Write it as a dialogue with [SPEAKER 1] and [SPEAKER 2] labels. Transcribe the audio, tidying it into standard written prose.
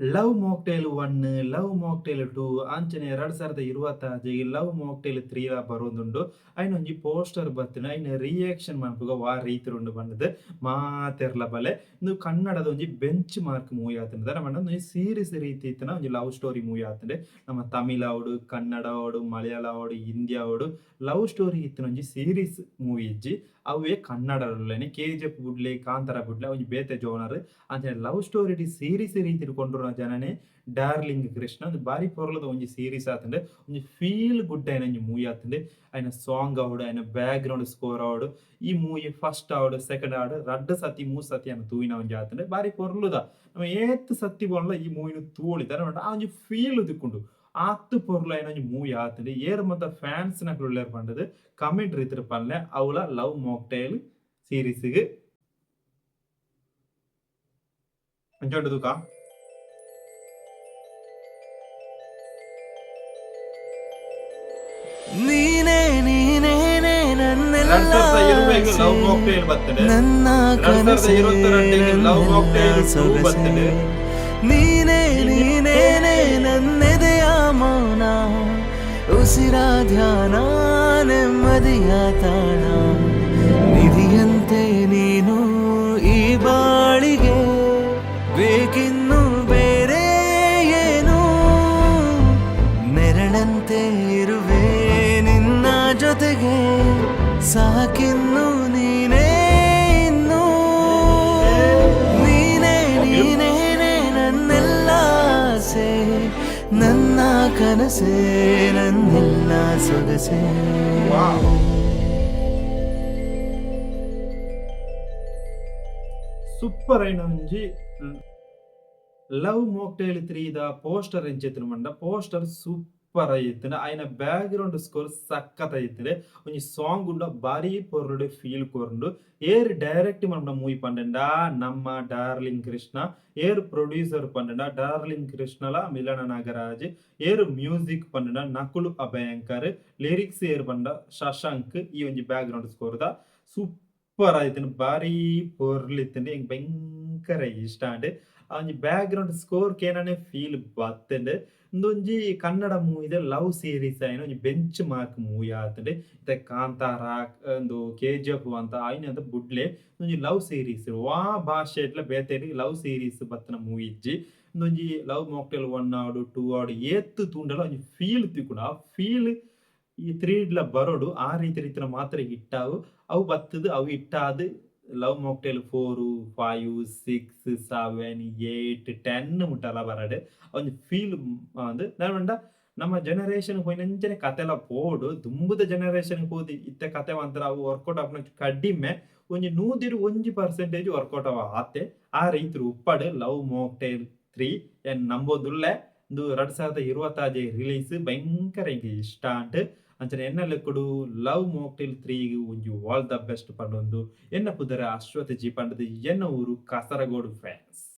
[SPEAKER 1] Love mocktail 1, love mocktail 2 ಅಂಚನೆ 2025 love mocktail 3 ಬರೋದುಂಡು. ಐನೊಂಜಿ poster ಬತ್ತಿನ ಐನ ರಿಯಾಕ್ಷನ್ ಮನ್ಪುಗ ವಾ ರೀತಿರುಂಡು ಪಂಡ್‌ದ್ ಮಾತೆರ್ಲ ಬಲೆ ಇಂದು ಕನ್ನಡದ ಒಂಜಿ ಬೆಂಚ್ ಮಾರ್ಕ್ ಮೂವಿ ಆತುಂಡು. ದಾಯೆ ಪಂಡ ಒಂಜಿ ಸೀರೀಸ್ ರೀತಿ ಇತ್ತಿನ ಒಂಜಿ ಲವ್ ಸ್ಟೋರಿ ಮೂವಿ ಆತುಂಡು. ನಮ ತಮಿಳ್ ಆವೊಡು, ಕನ್ನಡ ಆವೊಡು, ಮಲಯಾಳ ಆವೊಡು, ಹಿಂದಿ ಆವೊಡು ಲವ್ ಸ್ಟೋರಿ ಇತ್ತಿನ ಒಂಜಿ ಸೀರೀಸ್ ಮೂವಿ ಇಜ್ಜಿ ಅವ್ವೆ ಕನ್ನಡಡ್‌ಲನೆ ಕೆಜಿಎಫ್ ಬುಡ್ಲೆ, ಕಾಂತಾರ ಬುಡ್ಲೆ ಒಂಜಿ ಬೇತೆ ಜೋನರ್ ಅಂಚನೆ ಲವ್ ಸ್ಟೋರಿ ಡಿ ಸೀರೀಸ್ ರೀತಿಡ್ ಕೊಂಡೊನ ಜನನೆ ಡಾರ್ಲಿಂಗ್ ಕೃಷ್ಣ ಒಂದು ಬಾರಿ ಪೊರ್ಲುದ ಒಂಜಿ ಸೀರೀಸ್ ಆತುಂಡು. ಒಂಜಿ ಫೀಲ್ ಗುಡ್ ಆಯಿನ ಒಂಜಿ ಮೂವಿ ಆತುಂಡು. ಐನ ಸಾಂಗ್ ಆವೊಡು, ಐನ ಬ್ಯಾಕ್‌ಗ್ರೌಂಡ್ ಸ್ಕೋರ್ ಆವೊಡು, ಈ ಮೂವಿ ಫಸ್ಟ್ ಆವೊಡು, ಸೆಕೆಂಡ್ ಆವೊಡು ರಡ್ಡ್ ಸತಿ, ಮೂಜಿ ಸತಿ ಆಂಡ ತೂಯಿನ ಒಂಜಿ ಆತುಂಡು. ಬಾರಿ ಪೊರ್ಲುದ. ನಮ ಏತ್ ಸತಿ ಬೋನ್ಲ ಈ ಮೂವಿನ್ ತೂವೊಲಿ ದಾಯೆ ಪಂಡ ಆ ಒಂಜಿ ಫೀಲ್ ತಿಕ್ಕುಂಡು. ಆತ್ ಪೊರ್ಲು ಒಂಜಿ ಮೂವಿ ಆತುಂಡು. ಏರ್ ಮಾತ ಫ್ಯಾನ್ಸ್ ನಕ್ಲ್ ಉಳ್ಳೇರ್ ಪಂಡದ್ ಕಮೆಂಟ್ ರೀತಿಡ್ ಪನ್ಲೆ ಅವ್ಲ ಲವ್ ಮಾಕ್ಟೇಲ್ ಸೀರೀಸ್‌ಗ್ ಅಂಚ ಉಂಡು ತುಕ.
[SPEAKER 2] ನೀನೇ ನೀನೇನೆ ನನ್ನೆಲ್ಲ
[SPEAKER 1] 2020 ಲವ್
[SPEAKER 2] ಆಸೆ,
[SPEAKER 1] ಮಾಕ್ಟೇಲ್ ಬತ್ತುಂಡು.
[SPEAKER 2] ನನ್ನ ಕನಸೇ
[SPEAKER 1] 2022 ಲವ್
[SPEAKER 2] ನನ್ನೆಲ್ಲ
[SPEAKER 1] ಮಾಕ್ಟೇಲ್ 2
[SPEAKER 2] ಸೊಗಸೇ.
[SPEAKER 1] ಬತ್ತುಂಡು.
[SPEAKER 2] ನೀನೇ ನೀನೇನೆ ನನ್ನೆದೆಯ ಮೌನ, ಉಸಿರ ಧ್ಯಾನ, ನೆಮ್ಮದಿಯ ತಾಣ, ನಿಧಿಯಂತೆ ನೀನು ಈ ಬಾಳಿಗೆ, ಬೇಕಿನ್ನು ಬೇರೆ ಏನು, ನೆರಳಂತೆ ಇರುವೆ ನಿನ್ನ ಜೊತೆಗೆ, ಸಾಕಿನ್ನು ನೀನೇ ಇನ್ನು. ನೀನೇ ನೀನೇನೆ ನನ್ನೆಲ್ಲ ಆಸೆ, ನನ್ನ ಕನಸೇ ನನ್ನೆಲ್ಲ ಸೊಗಸೇ.
[SPEAKER 1] ವಾವ್! ಸೂಪರ್ ಆಯಿನ ಒಂಜಿ ಲವ್ ಮಾಕ್ಟೇಲ್ 3 ದ ಪೋಸ್ಟರ್ ಎಂಚೆತ್ತುಂಡು ಪಂಡ ಪೋಸ್ಟರ್ ಸೂಪರ್ ಆಯಿತ್ತುಂಡು. ಐನ ಬ್ಯಾಕ್‌ಗ್ರೌಂಡ್ ಸ್ಕೋರ್ ಸಖತ್ ಆಯಿತ್ತುಂಡು. ಒಂಜಿ ಸಾಂಗ್ ಉಂಡ ಬಾರಿ ಪೊರ್luಡು ಫೀಲ್ ಕೊರ್ಂಡು. ಏರ್ ಡೈರೆಕ್ಟ್ ಮನ್ಪುನ ಮೂವಿ ಪಂಡಂಡ ನಮ್ಮ ಡಾರ್ಲಿಂಗ್ ಕೃಷ್ಣ. ಏರ್ ಪ್ರೊಡ್ಯೂಸರ್ ಪಂಡಂಡ ಡಾರ್ಲಿಂಗ್ ಕೃಷ್ಣಲ ಮಿಲನ ನಾಗರಾಜ್. ಏರ್ ಮ್ಯೂಸಿಕ್ ಪಂಡಂಡ ನಕುಲ್ ಅಭಯಂಕರ್. ಲಿರಿಕ್ಸ್ ಏರ್ ಪಂಡ ಶಶಾಂಕ್. ಈ ಒಂಜಿ ಬ್ಯಾಕ್‌ಗ್ರೌಂಡ್ ಸ್ಕೋರ್‌ದ ಸೂಪರ್ ಆಯಿತ್ತುಂಡು. ಬಾರಿ ಪೊರ್ಲಿತ್ತುಂಡು. ಎಂಕ್ ಭಯಂಕರ ಇಷ್ಟ ಆಂಡ್ ಆ ಒಂಜಿ ಬ್ಯಾಕ್‌ಗ್ರೌಂಡ್ ಸ್ಕೋರ್ ಕೇನನೆ ಫೀಲ್ ಬತ್ತುಂಡು. ಉಂದೊಂಜಿ ಕನ್ನಡ ಮೂವಿದ ಲವ್ ಸೀರೀಸ್ ಆಯಿನ ಒಂಜಿ ಬೆಂಚ್ ಮಾರ್ಕ್ ಮೂವಿ ಆತುಂಡು. ಇತ್ತೆ ಕಾಂತಾರ ಉಂದು ಕೆಜಿಎಫ್ ಅಂತ ಆಯಿನದ ಬುಡ್ಲೆ ಒಂಜಿ ಲವ್ ಸೀರೀಸ್ ವಾ ಭಾಷೆಡ್ಲ ಬೇತೆಡ್ ಲವ್ ಸೀರೀಸ್ ಬತ್ತಿನ ಮೂವಿ ಇಜ್ಜಿ. ಉಂದೊಂಜಿ ಲವ್ ಮಾಕ್ಟೇಲ್ 1 ಆವೊಡು 2 ಆವೊಡು ಏತ್ ತೂಂಡಲ ಒಂಜಿ ಫೀಲ್ ತಿಕ್ಕುಂಡು. ಆ ಫೀಲ್ ಈ 3ಡ್ಲ ಬರೋಡು ಆ ರೀತಿ ರೀತಿನ ಮಾತ್ರ ಹಿಟ್ ಆವು. ಅವು ಬತ್ತುದು ಅವು ಹಿಟ್ ಆದ್ ಲವ್ ಮಾಕ್ಟೇಲ್ 4, 5, 6, 7, 8, 10 ಮುಟ್ಟಲ ಬರಡ್ ಒಂಜಿ ಫೀಲ್ ಅಂದ್ ದಾಯೆ ಪಂಡ ನಮ ಜನರೇಷನ್ ಪೋಯಿನಂಚನೆ ಕತೆಲ ಪೋಡು ದುಂಬುದ ಜನರೇಷನ್ ಪೋದು ಇತ್ತೆ ಕತೆ ಮಂತರ ಅವು ವರ್ಕೌಟ್ ಆಪುನ ಕಡಿಮೆ ಒಂಜಿ 100% ವರ್ಕೌಟ್ ಆವ ಆತೆ. ಆ ರೀತಿಡ್ ಉಪ್ಪಡ್ ಲವ್ ಮಾಕ್ಟೇಲ್ 3 ಎನ್ ನಂಬೋದುಲ್ಲೆ ಇಂದು 2025 ರಿಲೀಸ್ ಭಯಂಕರ ಎಂಕ್ ಇಷ್ಟ ಅಂಟ್. ಅಂಚನೆ ಎನ್ನ ಲೆಕ್ಕುಡು ಲವ್ ಮಾಕ್ಟೇಲ್ 3 ಗ್ ಒಂಜಿ ಆಲ್ ದ ಬೆಸ್ಟ್ ಪಂಡೊಂದು ಎನ್ನ ಪುದರ್ ಅಶ್ವಥ್ ಜಿ ಪಂಡದ್ ಎನ್ನ ಊರು ಕಾಸರಗೋಡು ಫ್ಯಾನ್ಸ್.